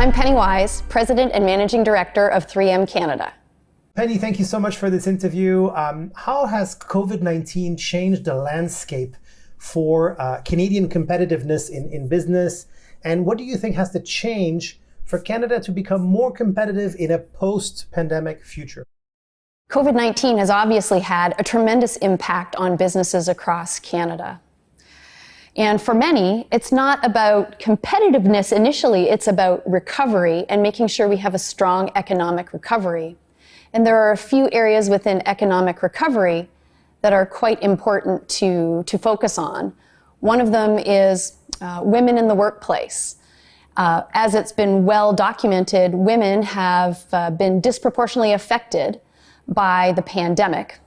I'm Penny Wise, President and Managing Director of 3M Canada. Penny, thank you so much for this interview. How has COVID-19 changed the landscape for Canadian competitiveness in business? And what do you think has to change for Canada to become more competitive in a post-pandemic future? COVID-19 has obviously had a tremendous impact on businesses across Canada. And for many, it's not about competitiveness initially, it's about recovery and making sure we have a strong economic recovery. And there are a few areas within economic recovery that are quite important to focus on. One of them is women in the workplace. As it's been well documented, women have been disproportionately affected by the pandemic.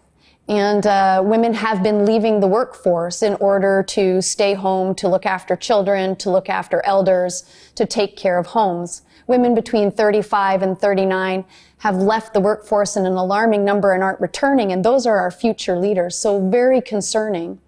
And women have been leaving the workforce in order to stay home, to look after children, to look after elders, to take care of homes. Women between 35 and 39 have left the workforce in an alarming number and aren't returning, and those are our future leaders, so very concerning.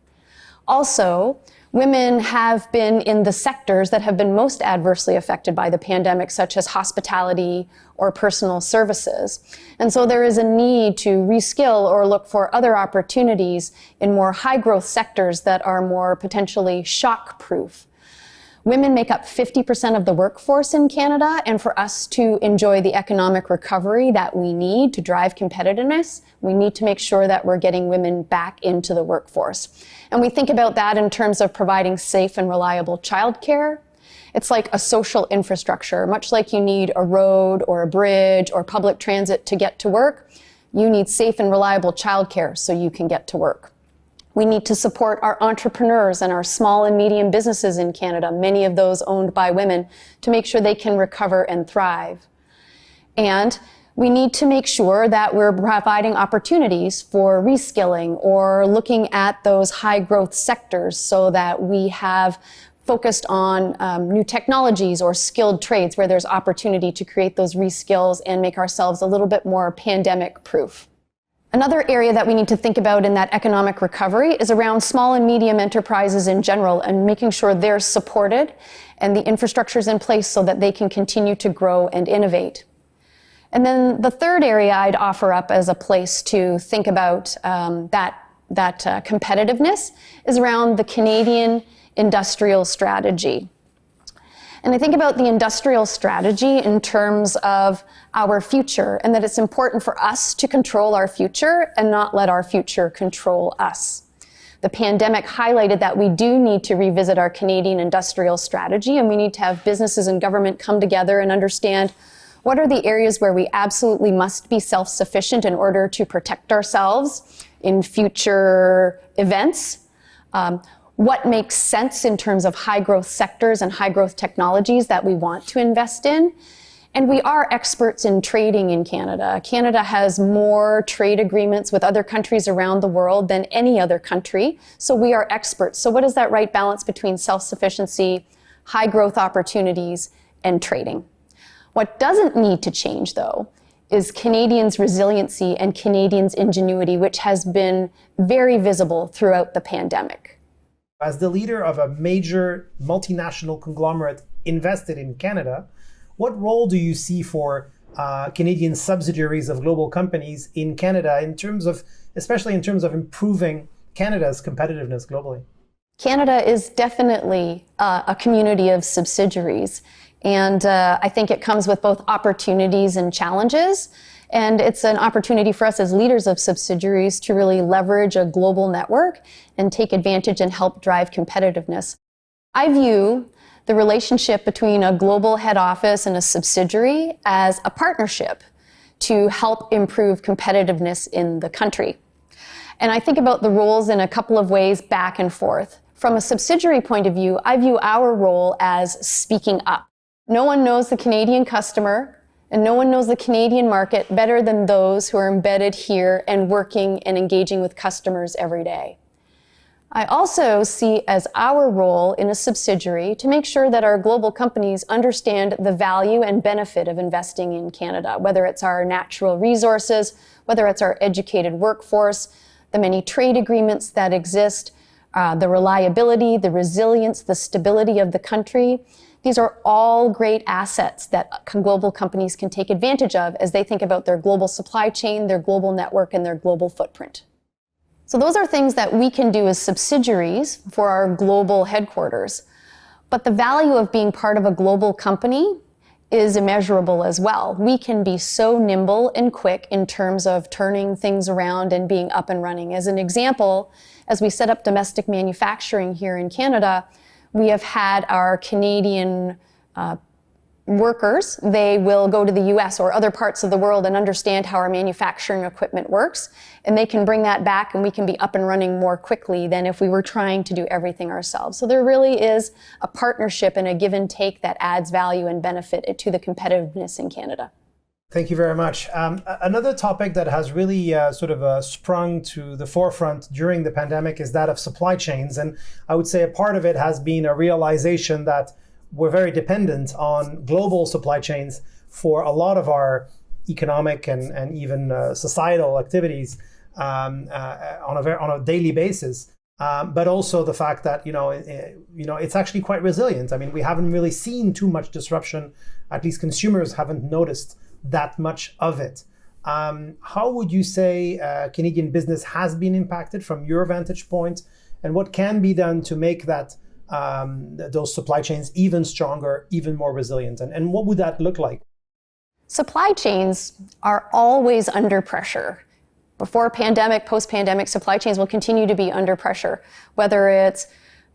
Also, women have been in the sectors that have been most adversely affected by the pandemic, such as hospitality or personal services. And so there is a need to reskill or look for other opportunities in more high-growth sectors that are more potentially shock-proof. Women make up 50% of the workforce in Canada, and for us to enjoy the economic recovery that we need to drive competitiveness, we need to make sure that we're getting women back into the workforce. And we think about that in terms of providing safe and reliable childcare. It's like a social infrastructure. Much like you need a road or a bridge or public transit to get to work, you need safe and reliable childcare so you can get to work. We need to support our entrepreneurs and our small and medium businesses in Canada, many of those owned by women, to make sure they can recover and thrive. And we need to make sure that we're providing opportunities for reskilling or looking at those high growth sectors so that we have focused on new technologies or skilled trades where there's opportunity to create those reskills and make ourselves a little bit more pandemic proof. Another area that we need to think about in that economic recovery is around small and medium enterprises in general and making sure they're supported and the infrastructure is in place so that they can continue to grow and innovate. And then the third area I'd offer up as a place to think about that competitiveness is around the Canadian industrial strategy. And I think about the industrial strategy in terms of our future and that it's important for us to control our future and not let our future control us. The pandemic highlighted that we do need to revisit our Canadian industrial strategy, and we need to have businesses and government come together and understand what are the areas where we absolutely must be self-sufficient in order to protect ourselves in future events. What makes sense in terms of high growth sectors and high growth technologies that we want to invest in. And we are experts in trading in Canada. Canada has more trade agreements with other countries around the world than any other country. So we are experts. So what is that right balance between self-sufficiency, high growth opportunities, and trading? What doesn't need to change, though, is Canadians' resiliency and Canadians' ingenuity, which has been very visible throughout the pandemic. As the leader of a major multinational conglomerate invested in Canada, what role do you see for Canadian subsidiaries of global companies in Canada especially in terms of improving Canada's competitiveness globally? Canada is definitely a community of subsidiaries. And I think it comes with both opportunities and challenges. And it's an opportunity for us as leaders of subsidiaries to really leverage a global network and take advantage and help drive competitiveness. I view the relationship between a global head office and a subsidiary as a partnership to help improve competitiveness in the country. And I think about the roles in a couple of ways back and forth. From a subsidiary point of view, I view our role as speaking up. No one knows the Canadian customer and no one knows the Canadian market better than those who are embedded here and working and engaging with customers every day. I also see as our role in a subsidiary to make sure that our global companies understand the value and benefit of investing in Canada, whether it's our natural resources, whether it's our educated workforce, the many trade agreements that exist, the reliability, the resilience, the stability of the country, These are all great assets that global companies can take advantage of as they think about their global supply chain, their global network, and their global footprint. So those are things that we can do as subsidiaries for our global headquarters. But the value of being part of a global company is immeasurable as well. We can be so nimble and quick in terms of turning things around and being up and running. As an example, as we set up domestic manufacturing here in Canada, we have had our Canadian workers, they will go to the US or other parts of the world and understand how our manufacturing equipment works, and they can bring that back and we can be up and running more quickly than if we were trying to do everything ourselves. So there really is a partnership and a give and take that adds value and benefit to the competitiveness in Canada. Thank you very much. Another topic that has really sprung to the forefront during the pandemic is that of supply chains. And I would say a part of it has been a realization that we're very dependent on global supply chains for a lot of our economic and even societal activities on a daily basis. But also the fact that it's actually quite resilient. I mean, we haven't really seen too much disruption. At least consumers haven't noticed that much of it. How would you say Canadian business has been impacted from your vantage point, and what can be done to make that those supply chains even stronger, even more resilient? And what would that look like? Supply chains are always under pressure. Before pandemic, post-pandemic, supply chains will continue to be under pressure, whether it's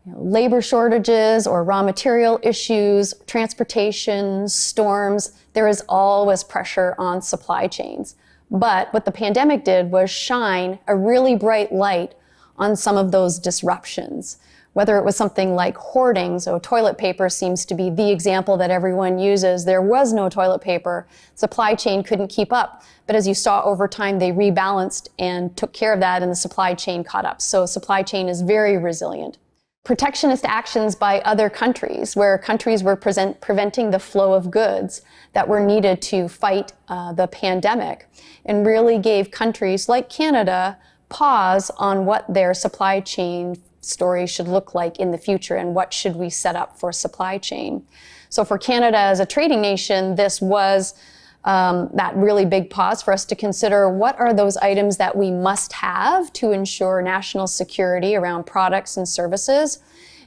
labor shortages or raw material issues, transportation, storms. There is always pressure on supply chains. But what the pandemic did was shine a really bright light on some of those disruptions. Whether it was something like hoarding, so toilet paper seems to be the example that everyone uses. There was no toilet paper. Supply chain couldn't keep up. But as you saw over time, they rebalanced and took care of that, and the supply chain caught up. So supply chain is very resilient. Protectionist actions by other countries, where countries were preventing the flow of goods that were needed to fight the pandemic, and really gave countries like Canada pause on what their supply chain story should look like in the future and what should we set up for supply chain. So for Canada as a trading nation, this was that really big pause for us to consider what are those items that we must have to ensure national security around products and services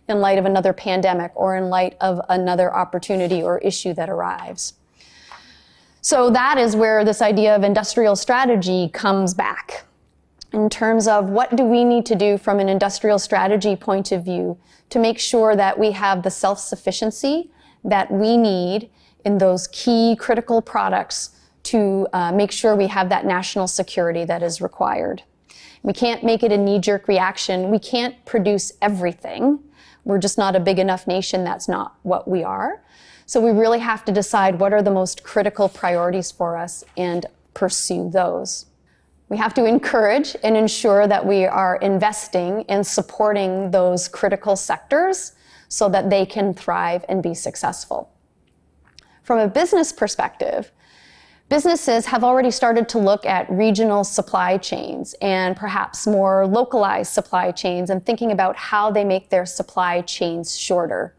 in light of another pandemic or in light of another opportunity or issue that arrives. So that is where this idea of industrial strategy comes back. In terms of what do we need to do from an industrial strategy point of view to make sure that we have the self-sufficiency that we need in those key critical products to make sure we have that national security that is required. We can't make it a knee-jerk reaction. We can't produce everything. We're just not a big enough nation. That's not what we are. So we really have to decide what are the most critical priorities for us and pursue those. We have to encourage and ensure that we are investing and supporting those critical sectors so that they can thrive and be successful. From a business perspective, businesses have already started to look at regional supply chains and perhaps more localized supply chains and thinking about how they make their supply chains shorter,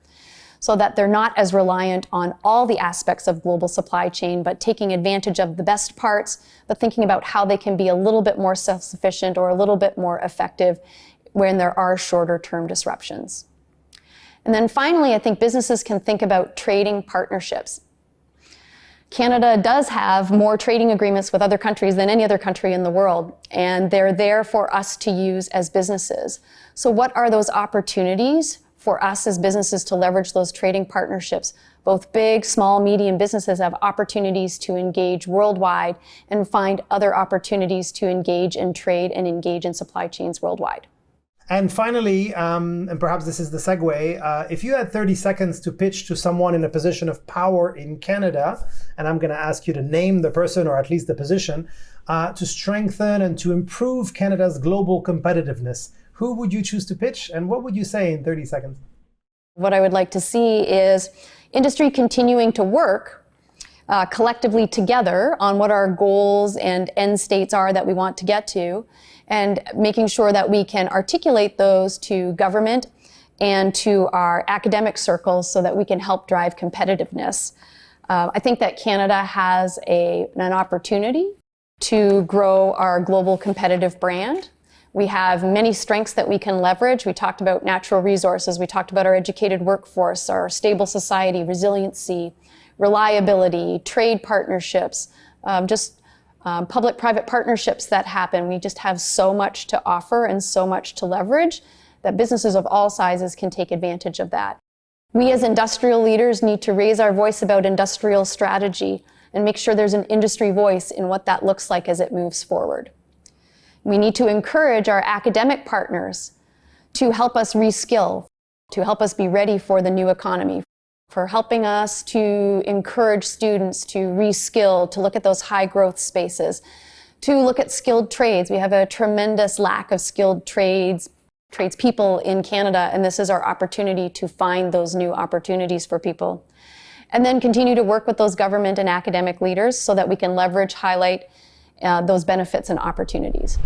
so that they're not as reliant on all the aspects of global supply chain, but taking advantage of the best parts, but thinking about how they can be a little bit more self-sufficient or a little bit more effective when there are shorter-term disruptions. And then finally, I think businesses can think about trading partnerships. Canada does have more trading agreements with other countries than any other country in the world, and they're there for us to use as businesses. So what are those opportunities for us as businesses to leverage those trading partnerships? Both big, small, medium businesses have opportunities to engage worldwide and find other opportunities to engage in trade and engage in supply chains worldwide. And finally, and perhaps this is the segue, if you had 30 seconds to pitch to someone in a position of power in Canada, and I'm going to ask you to name the person or at least the position, to strengthen and to improve Canada's global competitiveness, who would you choose to pitch, and what would you say in 30 seconds? What I would like to see is industry continuing to work collectively together on what our goals and end states are that we want to get to, and making sure that we can articulate those to government and to our academic circles so that we can help drive competitiveness. I think that Canada has an opportunity to grow our global competitive brand. We have many strengths that we can leverage. We talked about natural resources. We talked about our educated workforce, our stable society, resiliency, reliability, trade partnerships, public-private partnerships that happen. We just have so much to offer and so much to leverage that businesses of all sizes can take advantage of that. We as industrial leaders need to raise our voice about industrial strategy and make sure there's an industry voice in what that looks like as it moves forward. We need to encourage our academic partners to help us reskill, to help us be ready for the new economy, for helping us to encourage students to reskill, to look at those high growth spaces, to look at skilled trades. We have a tremendous lack of skilled tradespeople in Canada, and this is our opportunity to find those new opportunities for people. And then continue to work with those government and academic leaders so that we can leverage, highlight those benefits and opportunities.